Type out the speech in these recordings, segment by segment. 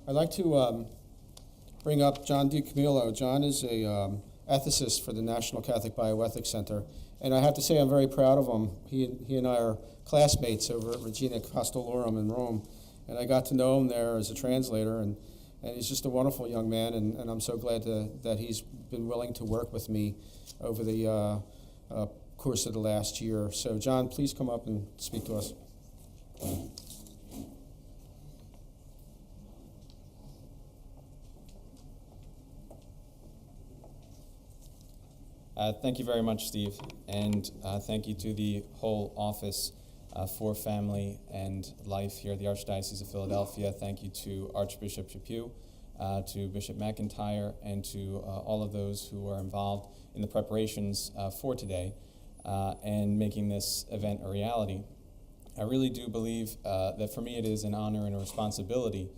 I'd like to bring up John DiCamillo. John is a ethicist for the National Catholic Bioethics Center, and I have to say I'm very proud of him. He and I are classmates over at Regina Castellorum in Rome, and I got to know him there as a translator, and he's just a wonderful young man, and I'm so glad that he's been willing to work with me over the course of the last year. So John, please come up and speak to us. Thank you very much, Steve, and thank you to the whole Office for Family and Life here at the Archdiocese of Philadelphia. Thank you to Archbishop Chaput, to Bishop McIntyre, and to all of those who are involved in the preparations for today and making this event a reality. I really do believe that for me it is an honor and a responsibility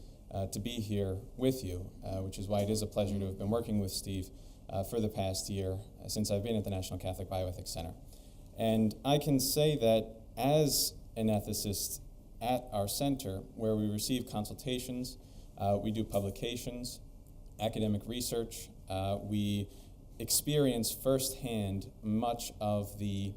to be here with you, which is why it is a pleasure to have been working with Steve for the past year since I've been at the National Catholic Bioethics Center. And I can say that as an ethicist at our center, where we receive consultations, we do publications, academic research, we experience firsthand much of the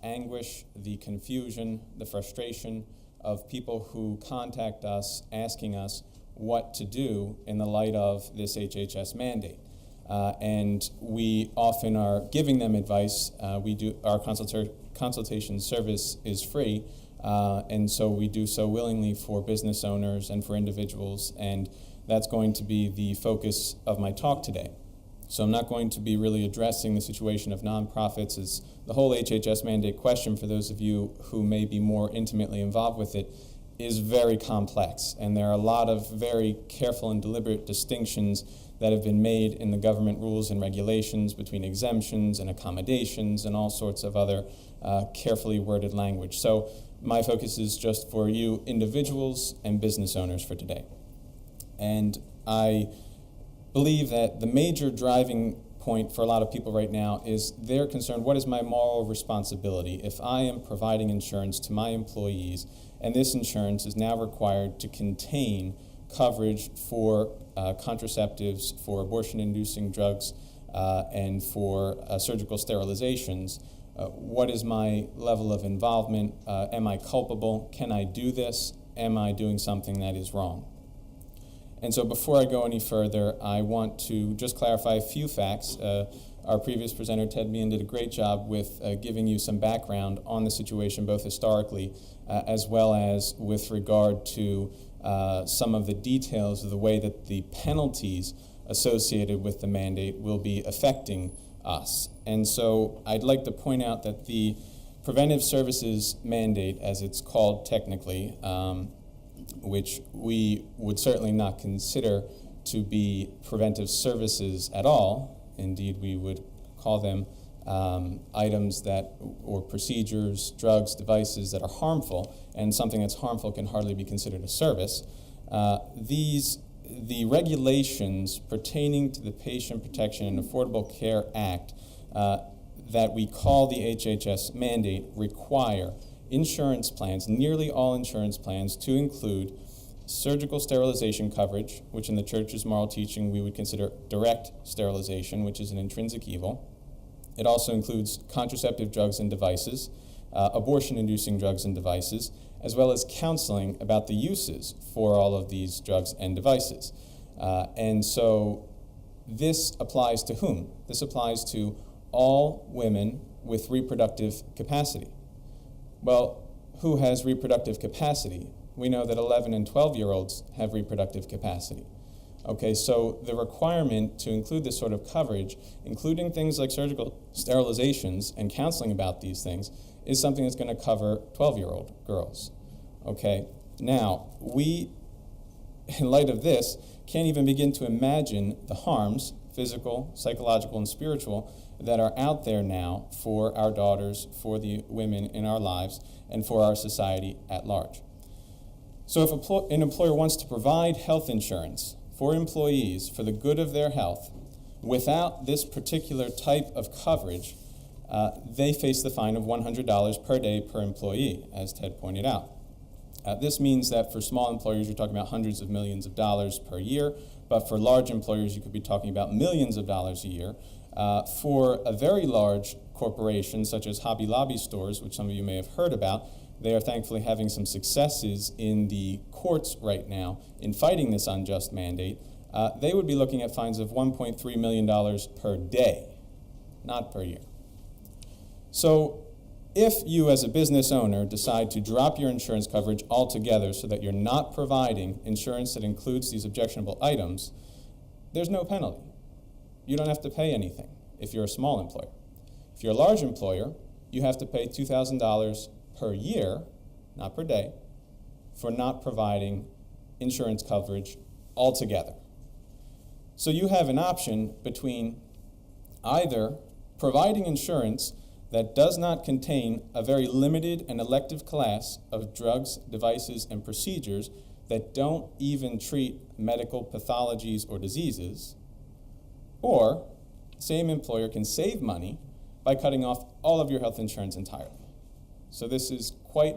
anguish, the confusion, the frustration of people who contact us asking us what to do in the light of this HHS mandate. And we often are giving them advice. Our consultation service is free, and so we do so willingly for business owners and for individuals, and that's going to be the focus of my talk today. So I'm not going to be really addressing the situation of nonprofits, as the whole HHS mandate question, for those of you who may be more intimately involved with it, is very complex, and there are a lot of very careful and deliberate distinctions that have been made in the government rules and regulations between exemptions and accommodations and all sorts of other carefully worded language. So my focus is just for you individuals and business owners for today. And I believe that the major driving point for a lot of people right now is they're concerned, what is my moral responsibility if I am providing insurance to my employees and this insurance is now required to contain coverage for contraceptives, for abortion-inducing drugs, and for surgical sterilizations. What is my level of involvement? Am I culpable? Can I do this? Am I doing something that is wrong? And so before I go any further, I want to just clarify a few facts. Our previous presenter, Ted Meehan, did a great job with giving you some background on the situation, both historically as well as with regard to some of the details of the way that the penalties associated with the mandate will be affecting us. And so I'd like to point out that the Preventive Services Mandate, as it's called technically, which we would certainly not consider to be preventive services at all. Indeed, we would call them items that, or procedures, drugs, devices that are harmful, and something that's harmful can hardly be considered a service. The regulations pertaining to the Patient Protection and Affordable Care Act that we call the HHS mandate require insurance plans, nearly all insurance plans, to include surgical sterilization coverage, which in the Church's moral teaching we would consider direct sterilization, which is an intrinsic evil. It also includes contraceptive drugs and devices, abortion-inducing drugs and devices, as well as counseling about the uses for all of these drugs and devices. And so this applies to whom? This applies to all women with reproductive capacity. Well, who has reproductive capacity? We know that 11 and 12-year-olds have reproductive capacity. Okay, so the requirement to include this sort of coverage, including things like surgical sterilizations and counseling about these things, is something that's going to cover 12-year-old girls. Okay, now, we, in light of this, can't even begin to imagine the harms, physical, psychological, and spiritual, that are out there now for our daughters, for the women in our lives, and for our society at large. So if an employer wants to provide health insurance for employees for the good of their health without this particular type of coverage, they face the fine of $100 per day per employee, as Ted pointed out. This means that for small employers, you're talking about hundreds of millions of dollars per year, but for large employers, you could be talking about millions of dollars a year. For a very large corporation, such as Hobby Lobby stores, which some of you may have heard about, they are thankfully having some successes in the courts right now in fighting this unjust mandate. They would be looking at fines of $1.3 million per day, not per year. So if you as a business owner decide to drop your insurance coverage altogether so that you're not providing insurance that includes these objectionable items, there's no penalty. You don't have to pay anything if you're a small employer. If you're a large employer, you have to pay $2,000 per year, not per day, for not providing insurance coverage altogether. So you have an option between either providing insurance that does not contain a very limited and elective class of drugs, devices, and procedures that don't even treat medical pathologies or diseases, or the same employer can save money by cutting off all of your health insurance entirely. So this is quite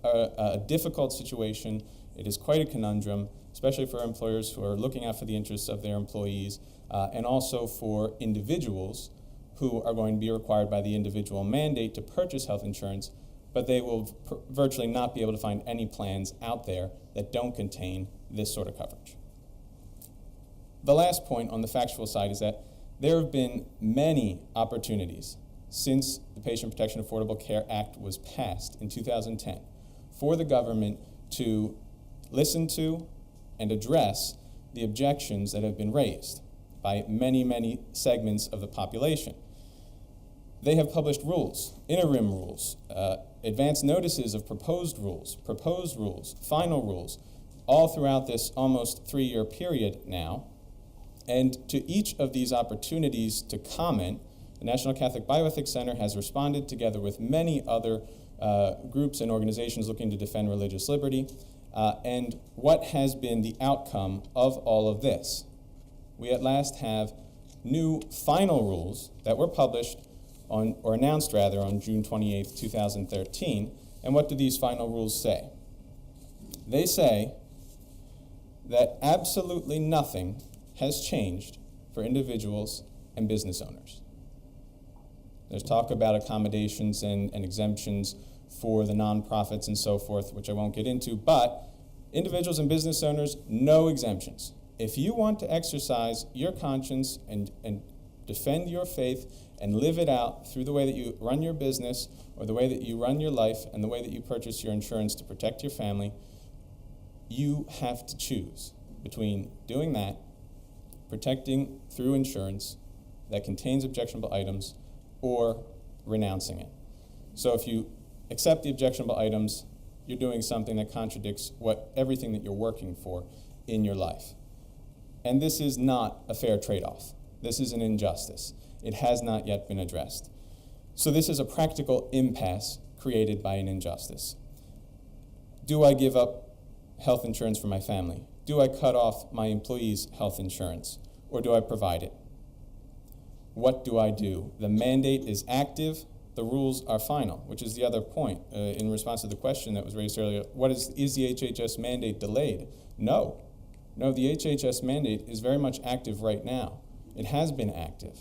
a difficult situation. It is quite a conundrum, especially for employers who are looking out for the interests of their employees, and also for individuals who are going to be required by the individual mandate to purchase health insurance, but they will virtually not be able to find any plans out there that don't contain this sort of coverage. The last point on the factual side is that there have been many opportunities since the Patient Protection Affordable Care Act was passed in 2010 for the government to listen to and address the objections that have been raised by many, many segments of the population. They have published rules, interim rules, advance notices of proposed rules, final rules, all throughout this almost 3-year period now. And to each of these opportunities to comment, the National Catholic Bioethics Center has responded together with many other groups and organizations looking to defend religious liberty. And what has been the outcome of all of this? We at last have new final rules that were published or announced rather on June 28, 2013. And what do these final rules say? They say that absolutely nothing has changed for individuals and business owners. There's talk about accommodations and exemptions for the nonprofits and so forth, which I won't get into, but individuals and business owners, no exemptions. If you want to exercise your conscience and defend your faith and live it out through the way that you run your business or the way that you run your life and the way that you purchase your insurance to protect your family, you have to choose between doing that, protecting through insurance that contains objectionable items, or renouncing it. So if you accept the objectionable items, you're doing something that contradicts everything that you're working for in your life. And this is not a fair trade-off. This is an injustice. It has not yet been addressed. So this is a practical impasse created by an injustice. Do I give up health insurance for my family? Do I cut off my employees' health insurance, or do I provide it? What do I do? The mandate is active, the rules are final, which is the other point in response to the question that was raised earlier. Is the HHS mandate delayed? No, the HHS mandate is very much active right now. It has been active.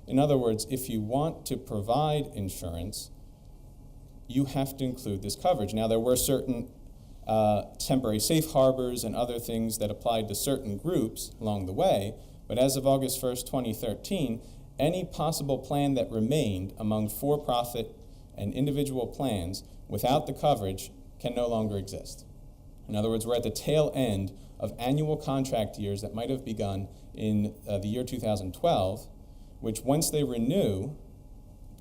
In other words, if you want to provide insurance, you have to include this coverage. Now, there were certain temporary safe harbors and other things that applied to certain groups along the way, but as of August 1st, 2013, any possible plan that remained among for-profit and individual plans without the coverage can no longer exist. In other words, we're at the tail end of annual contract years that might have begun in the year 2012, which once they renew,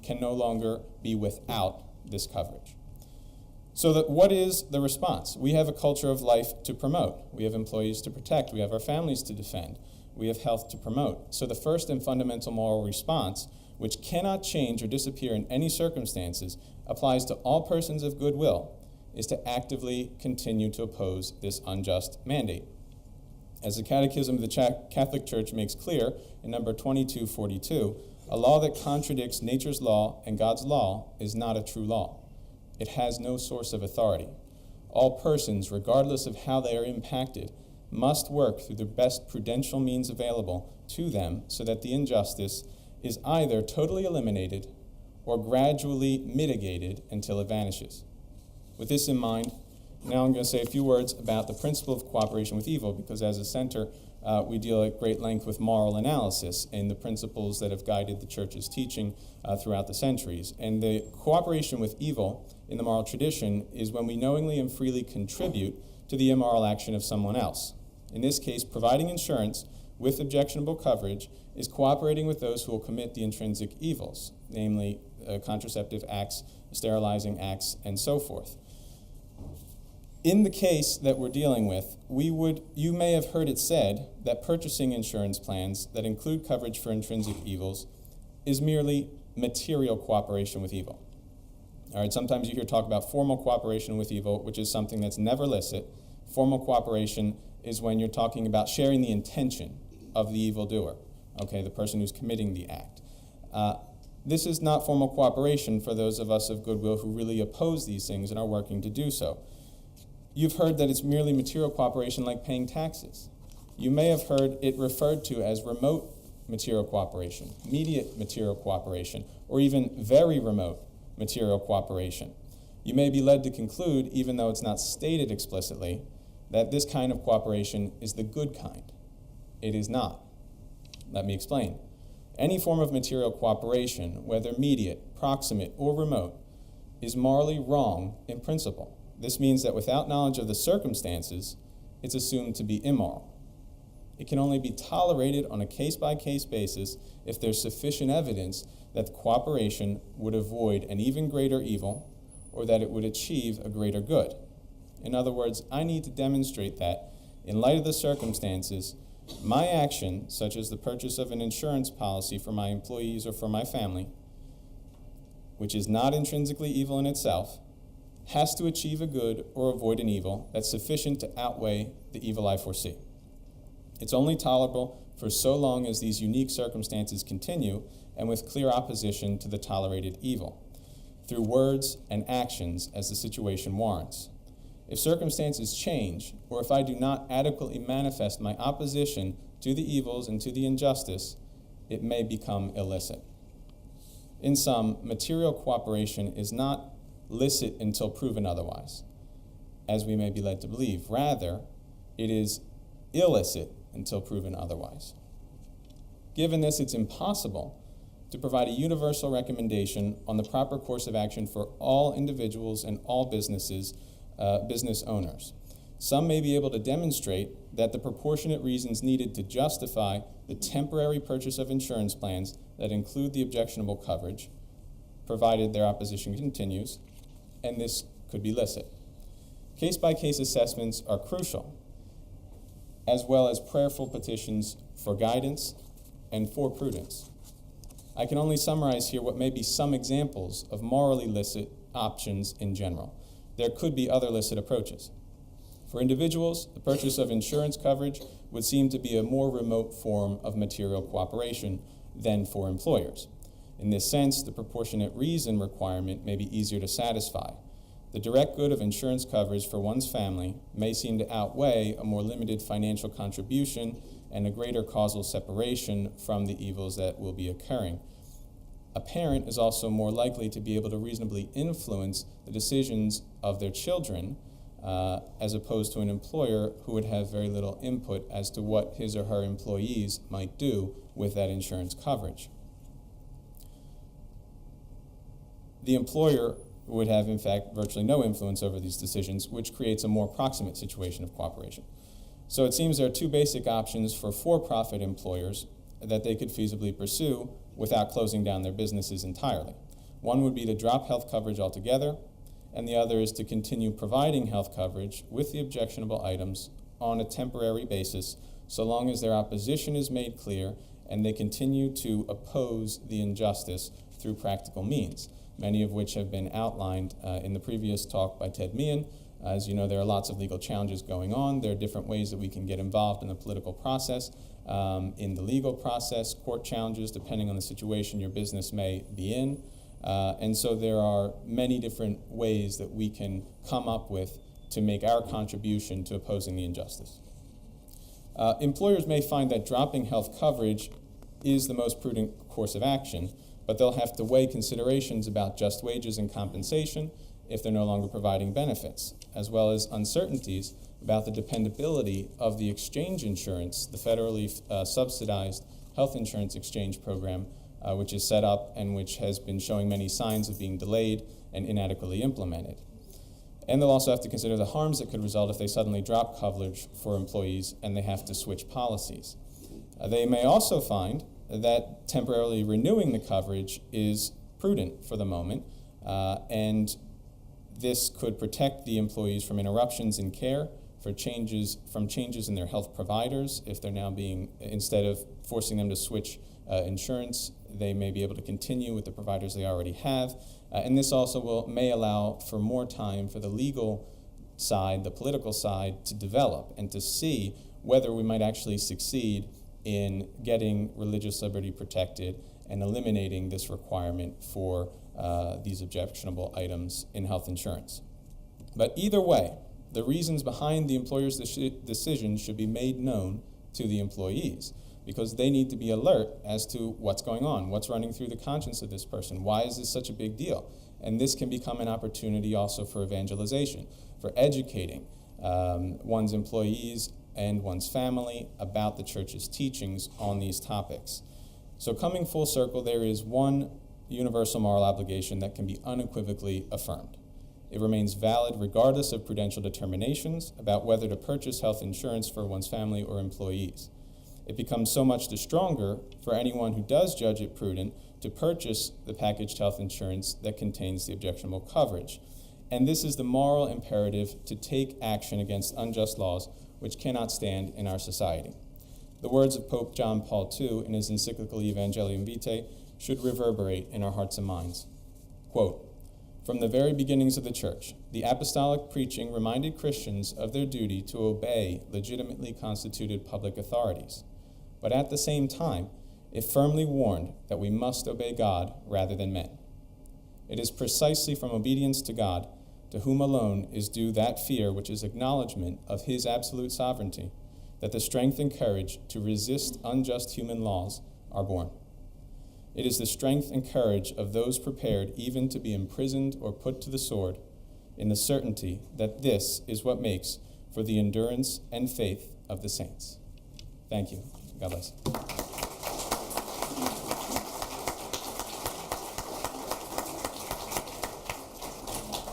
can no longer be without this coverage. So what is the response? We have a culture of life to promote. We have employees to protect. We have our families to defend. We have health to promote. So the first and fundamental moral response, which cannot change or disappear in any circumstances, applies to all persons of goodwill, is to actively continue to oppose this unjust mandate. As the Catechism of the Catholic Church makes clear in number 2242, a law that contradicts nature's law and God's law is not a true law. It has no source of authority. all persons, regardless of how they are impacted, must work through the best prudential means available to them so that the injustice is either totally eliminated or gradually mitigated until it vanishes. With this in mind, now I'm going to say a few words about the principle of cooperation with evil, because as a center, we deal at great length with moral analysis and the principles that have guided the church's teaching throughout the centuries. And the cooperation with evil in the moral tradition is when we knowingly and freely contribute to the immoral action of someone else. In this case, providing insurance with objectionable coverage is cooperating with those who will commit the intrinsic evils, namely contraceptive acts, sterilizing acts, and so forth. In the case that we're dealing with, you may have heard it said that purchasing insurance plans that include coverage for intrinsic evils is merely material cooperation with evil. All right, sometimes you hear talk about formal cooperation with evil, which is something that's never licit. Formal cooperation is when you're talking about sharing the intention of the evildoer, okay, the person who's committing the act. This is not formal cooperation for those of us of goodwill who really oppose these things and are working to do so. You've heard that it's merely material cooperation like paying taxes. You may have heard it referred to as remote material cooperation, immediate material cooperation, or even very remote material cooperation. You may be led to conclude, even though it's not stated explicitly, that this kind of cooperation is the good kind. It is not. Let me explain. Any form of material cooperation, whether immediate, proximate, or remote, is morally wrong in principle. This means that without knowledge of the circumstances, it's assumed to be immoral. It can only be tolerated on a case-by-case basis if there's sufficient evidence that the cooperation would avoid an even greater evil or that it would achieve a greater good. In other words, I need to demonstrate that, in light of the circumstances, my action, such as the purchase of an insurance policy for my employees or for my family, which is not intrinsically evil in itself, has to achieve a good or avoid an evil that's sufficient to outweigh the evil I foresee. It's only tolerable for so long as these unique circumstances continue and with clear opposition to the tolerated evil, through words and actions as the situation warrants. If circumstances change, or if I do not adequately manifest my opposition to the evils and to the injustice, it may become illicit. In sum, material cooperation is not licit until proven otherwise, as we may be led to believe. Rather, it is illicit until proven otherwise. Given this, it's impossible to provide a universal recommendation on the proper course of action for all individuals and all business owners. Some may be able to demonstrate that the proportionate reasons needed to justify the temporary purchase of insurance plans that include the objectionable coverage, provided their opposition continues, and this could be licit. Case-by-case assessments are crucial, as well as prayerful petitions for guidance and for prudence. I can only summarize here what may be some examples of morally licit options in general. There could be other licit approaches. For individuals, the purchase of insurance coverage would seem to be a more remote form of material cooperation than for employers. In this sense, the proportionate reason requirement may be easier to satisfy. The direct good of insurance coverage for one's family may seem to outweigh a more limited financial contribution and a greater causal separation from the evils that will be occurring. A parent is also more likely to be able to reasonably influence the decisions of their children as opposed to an employer who would have very little input as to what his or her employees might do with that insurance coverage. The employer would have, in fact, virtually no influence over these decisions, which creates a more proximate situation of cooperation. So it seems there are two basic options for for-profit employers that they could feasibly pursue without closing down their businesses entirely. One would be to drop health coverage altogether, and the other is to continue providing health coverage with the objectionable items on a temporary basis, so long as their opposition is made clear and they continue to oppose the injustice through practical means, many of which have been outlined in the previous talk by Ted Meehan. As you know, there are lots of legal challenges going on. There are different ways that we can get involved in the political process, in the legal process, court challenges, depending on the situation your business may be in. And so there are many different ways that we can come up with to make our contribution to opposing the injustice. Employers may find that dropping health coverage is the most prudent course of action, but they'll have to weigh considerations about just wages and compensation if they're no longer providing benefits, as well as uncertainties about the dependability of the exchange insurance, the federally subsidized health insurance exchange program, which is set up and which has been showing many signs of being delayed and inadequately implemented. And they'll also have to consider the harms that could result if they suddenly drop coverage for employees and they have to switch policies. They may also find that temporarily renewing the coverage is prudent for the moment, and this could protect the employees from interruptions in care, from changes in their health providers. If they're now instead of forcing them to switch insurance, they may be able to continue with the providers they already have. And this also may allow for more time for the legal side, the political side, to develop and to see whether we might actually succeed in getting religious liberty protected and eliminating this requirement for these objectionable items in health insurance. But either way, the reasons behind the employer's decision should be made known to the employees, because they need to be alert as to what's going on, what's running through the conscience of this person, why is this such a big deal? And this can become an opportunity also for evangelization, for educating one's employees and one's family about the church's teachings on these topics. So coming full circle, there is one universal moral obligation that can be unequivocally affirmed. It remains valid regardless of prudential determinations about whether to purchase health insurance for one's family or employees. It becomes so much the stronger for anyone who does judge it prudent to purchase the packaged health insurance that contains the objectionable coverage. And this is the moral imperative to take action against unjust laws which cannot stand in our society. The words of Pope John Paul II in his encyclical Evangelium Vitae should reverberate in our hearts and minds. Quote, "From the very beginnings of the Church, the apostolic preaching reminded Christians of their duty to obey legitimately constituted public authorities. But at the same time, it firmly warned that we must obey God rather than men. It is precisely from obedience to God, to whom alone is due that fear which is acknowledgement of his absolute sovereignty, that the strength and courage to resist unjust human laws are born. It is the strength and courage of those prepared even to be imprisoned or put to the sword, in the certainty that this is what makes for the endurance and faith of the saints." Thank you. God bless.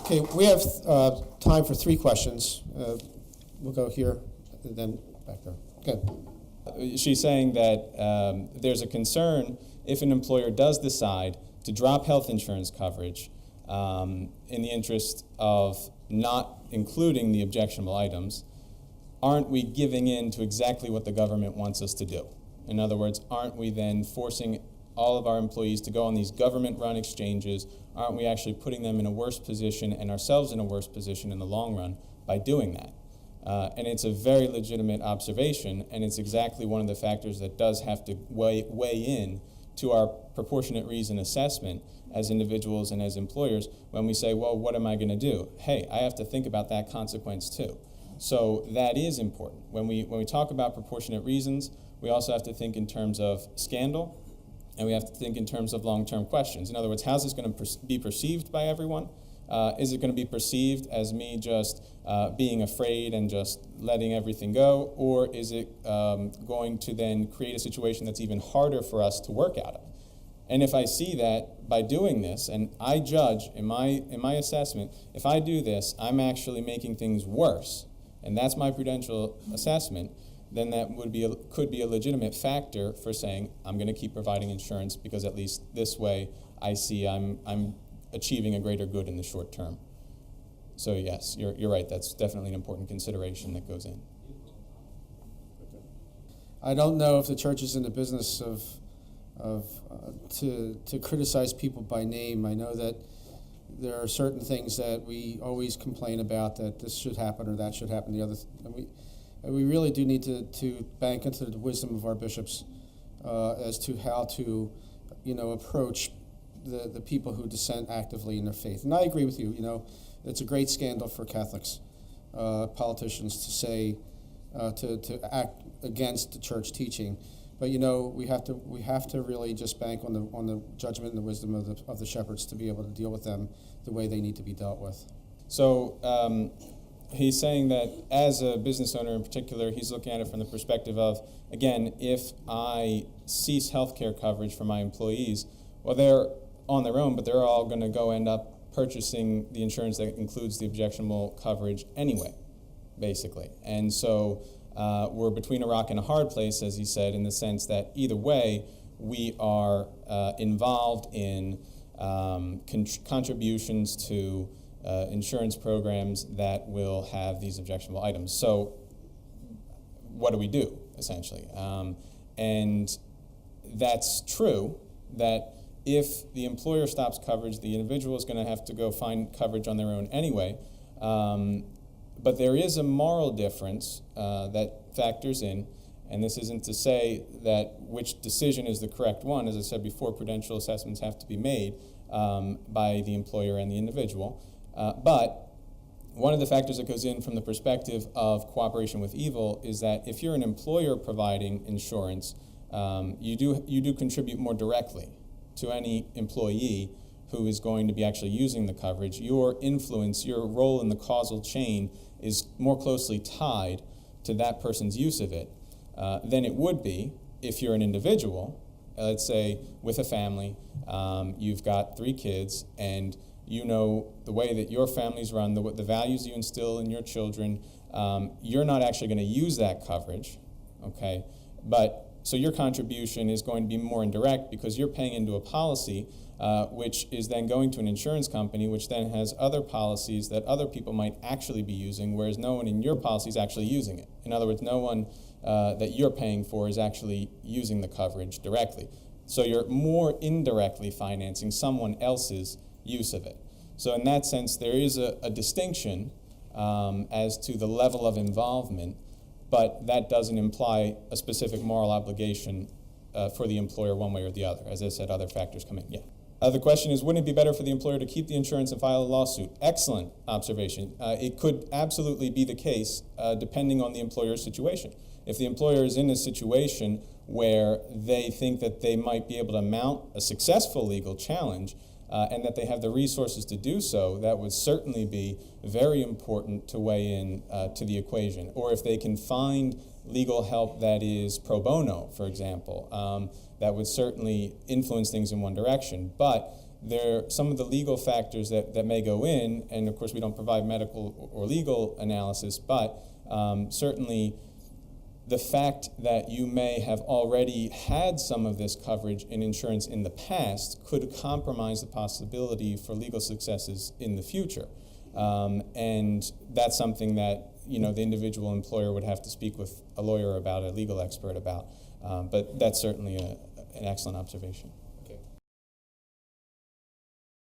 Okay, we have time for 3 questions. We'll go here and then back there. Okay. She's saying that there's a concern if an employer does decide to drop health insurance coverage in the interest of not including the objectionable items, aren't we giving in to exactly what the government wants us to do? In other words, aren't we then forcing all of our employees to go on these government-run exchanges? Aren't we actually putting them in a worse position and ourselves in a worse position in the long run by doing that? And it's a very legitimate observation, and it's exactly one of the factors that does have to weigh in to our proportionate reason assessment as individuals and as employers when we say, well, what am I going to do? Hey, I have to think about that consequence too. So that is important. When we talk about proportionate reasons, we also have to think in terms of scandal, and we have to think in terms of long-term questions. In other words, how's this going to be perceived by everyone? Is it going to be perceived as me just being afraid and just letting everything go, or is it going to then create a situation that's even harder for us to work out of? And if I see that by doing this, and I judge in my assessment, if I do this, I'm actually making things worse, and that's my prudential assessment, then that could be a legitimate factor for saying I'm going to keep providing insurance because at least this way I see I'm achieving a greater good in the short term. So yes, you're right. That's definitely an important consideration that goes in. I don't know if the church is in the business to criticize people by name. I know that there are certain things that we always complain about, that this should happen or that should happen. And we really do need to bank into the wisdom of our bishops as to how to, approach the people who dissent actively in their faith. And I agree with you. It's a great scandal for Catholics politicians to say, to act against the church teaching. But we have to really just bank on the judgment and the wisdom of the shepherds to be able to deal with them the way they need to be dealt with. So he's saying that as a business owner in particular, he's looking at it from the perspective of, again, if I cease health care coverage for my employees, well, they're on their own, but they're all going to go end up purchasing the insurance that includes the objectionable coverage anyway, basically. And so we're between a rock and a hard place, as he said, in the sense that either way, we are involved in contributions to insurance programs that will have these objectionable items. So what do we do, essentially? And that's true that if the employer stops coverage, the individual is going to have to go find coverage on their own anyway. But there is a moral difference that factors in, and this isn't to say that which decision is the correct one. As I said before, prudential assessments have to be made by the employer and the individual. But one of the factors that goes in from the perspective of cooperation with evil is that if you're an employer providing insurance, you do contribute more directly to any employee who is going to be actually using the coverage. Your influence, your role in the causal chain is more closely tied to that person's use of it than it would be if you're an individual, let's say with a family, you've got 3 kids, and you know the way that your family's run, the values you instill in your children, you're not actually going to use that coverage, okay? But so your contribution is going to be more indirect because you're paying into a policy which is then going to an insurance company, which then has other policies that other people might actually be using, whereas no one in your policy is actually using it. In other words, no one that you're paying for is actually using the coverage directly. So you're more indirectly financing someone else's use of it. So in that sense, there is a distinction as to the level of involvement, but that doesn't imply a specific moral obligation for the employer one way or the other. As I said, other factors come in. Yeah. The question is, wouldn't it be better for the employer to keep the insurance and file a lawsuit? Excellent observation. It could absolutely be the case depending on the employer's situation. If the employer is in a situation where they think that they might be able to mount a successful legal challenge and that they have the resources to do so, that would certainly be very important to weigh in to the equation. Or if they can find legal help that is pro bono, for example, that would certainly influence things in one direction. But some of the legal factors that may go in, and of course we don't provide medical or legal analysis, but certainly the fact that you may have already had some of this coverage in insurance in the past could compromise the possibility for legal successes in the future. And that's something that the individual employer would have to speak with a lawyer about, a legal expert about. But that's certainly an excellent observation.